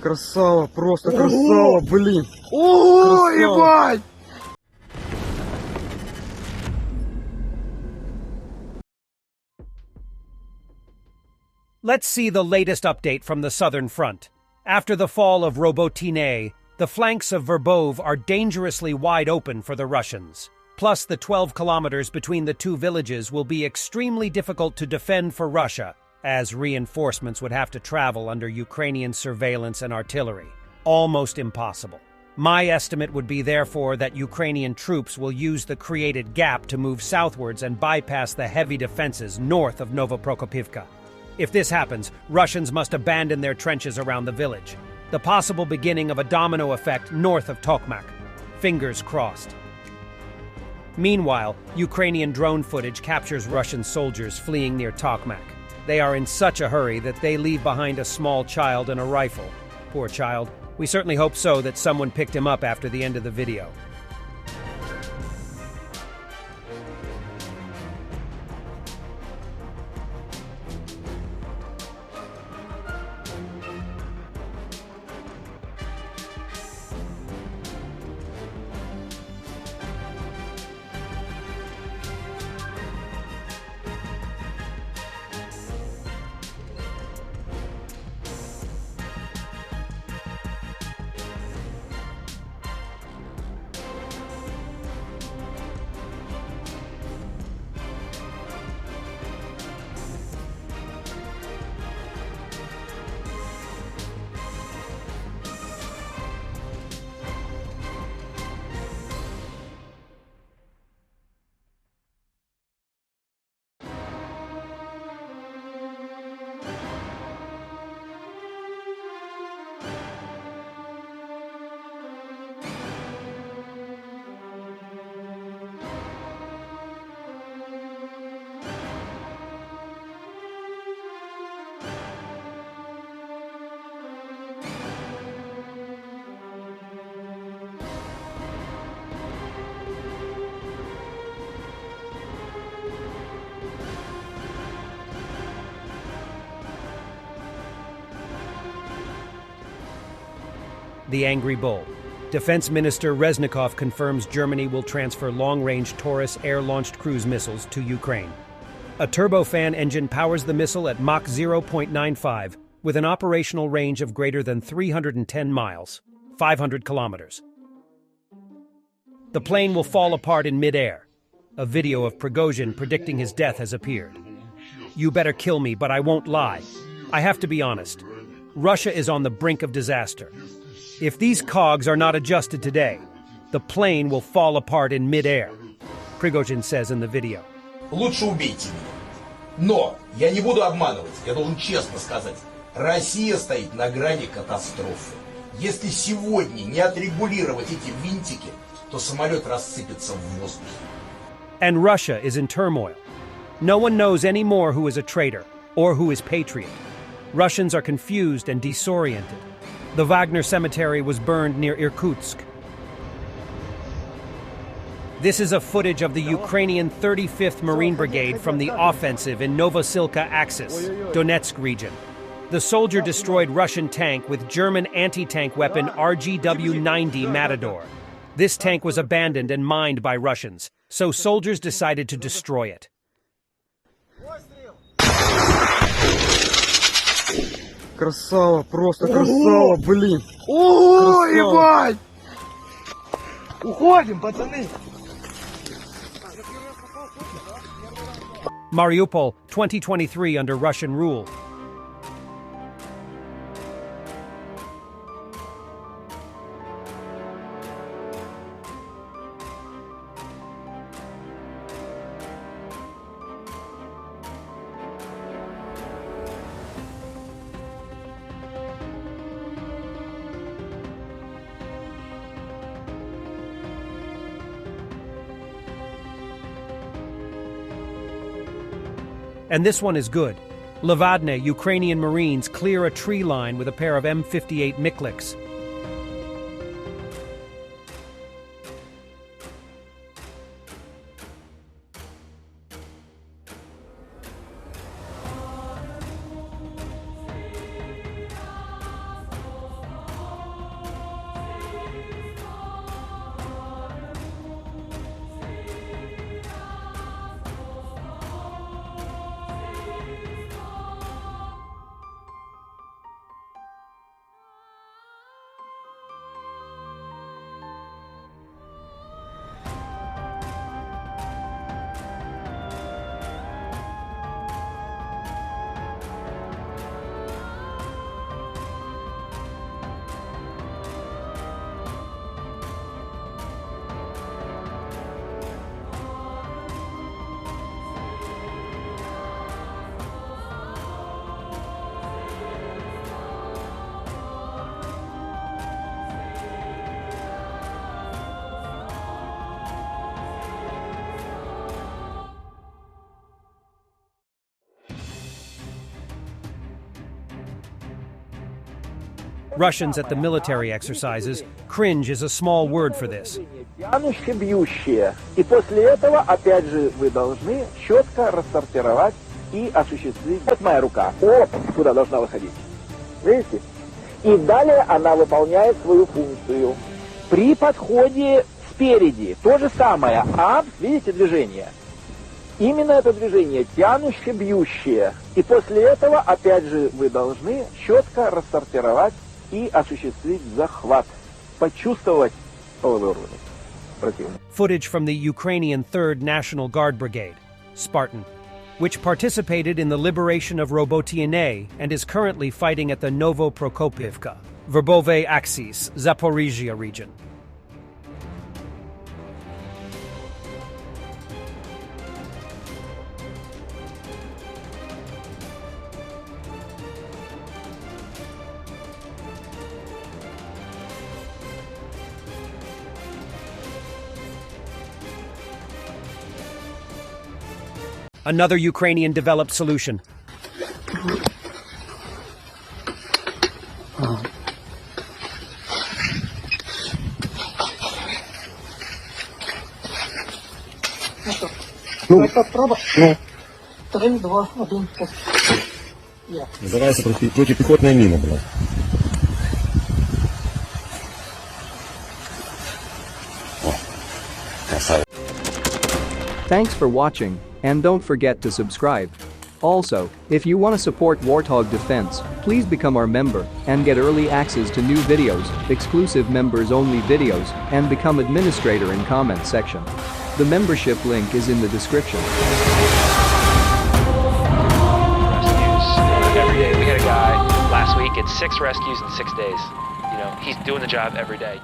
Красава, просто красава, блин. Ого, ебать! Let's see the latest update from the southern front. After the fall of Robotyne, the flanks of Verbove are dangerously wide open for the Russians. Plus, the 12 kilometers between the two villages will be extremely difficult to defend for Russia, as reinforcements would have to travel under Ukrainian surveillance and artillery. Almost impossible. My estimate would be, therefore, that Ukrainian troops will use the created gap to move southwards and bypass the heavy defenses north of Novoprokopivka. If this happens, Russians must abandon their trenches around the village. The possible beginning of a domino effect north of Tokmak. Fingers crossed. Meanwhile, Ukrainian drone footage captures Russian soldiers fleeing near Tokmak. They are in such a hurry that they leave behind a small child and a rifle. Poor child. We certainly hope so that someone picked him up after the end of the video. The Angry Bull. Defense Minister Reznikov confirms Germany will transfer long-range Taurus air-launched cruise missiles to Ukraine. A turbofan engine powers the missile at Mach 0.95, with an operational range of greater than 310 miles, 500 kilometers. The plane will fall apart in mid-air. A video of Prigozhin predicting his death has appeared. You better kill me, but I won't lie. I have to be honest. Russia is on the brink of disaster. If these cogs are not adjusted today, the plane will fall apart in mid-air, Prigozhin says in the video. Лучше убейте меня. Но я не буду обманывать, я должен честно сказать. Россия стоит на грани катастрофы. Если сегодня не отрегулировать эти винтики, то самолет рассыпется в воздухе. And Russia is in turmoil. No one knows anymore who is a traitor or who is patriot. Russians are confused and disoriented. The Wagner cemetery was burned near Irkutsk. This is a footage of the Ukrainian 35th Marine Brigade from the offensive in Novosilka Axis, Donetsk region. The soldier destroyed Russian tank with German anti-tank weapon RGW-90 Matador. This tank was abandoned and mined by Russians, so soldiers decided to destroy it. Красава, просто красава, блин. Ого, ебать! Уходим, пацаны! Mariupol, 2023 under Russian rule. And this one is good. Levadne, Ukrainian Marines clear a tree line with a pair of M58 Mikliks. Russians at the military exercises cringe is a small word for this. Тянущее, бьющее. И после этого, опять же, вы должны четко рассортировать и осуществить. Вот моя рука. О, куда должна выходить. Видите? И далее она выполняет свою функцию. При подходе спереди то же самое. Видите движение? Именно это движение тянущее, бьющее. И после этого, опять же, вы должны четко рассортировать и осуществить захват. Почувствовать половой уровень противника. Footage from the Ukrainian 3rd National Guard Brigade, Spartan, which participated in the liberation of Robotyne and is currently fighting at the Novoprokopivka, Verbove Axis, Zaporizhia region. Another Ukrainian-developed solution. Три, два, один. Называется противопехотная мина, блядь. Thanks for watching, and don't forget to subscribe. Also, if you want to support Warthog Defense, please become our member and get early access to new videos, exclusive members-only videos, and become administrator in comment section. The membership link is in the description. Rescues every day. We had a guy last week at 6 rescues in 6 days. You know, he's doing the job every day.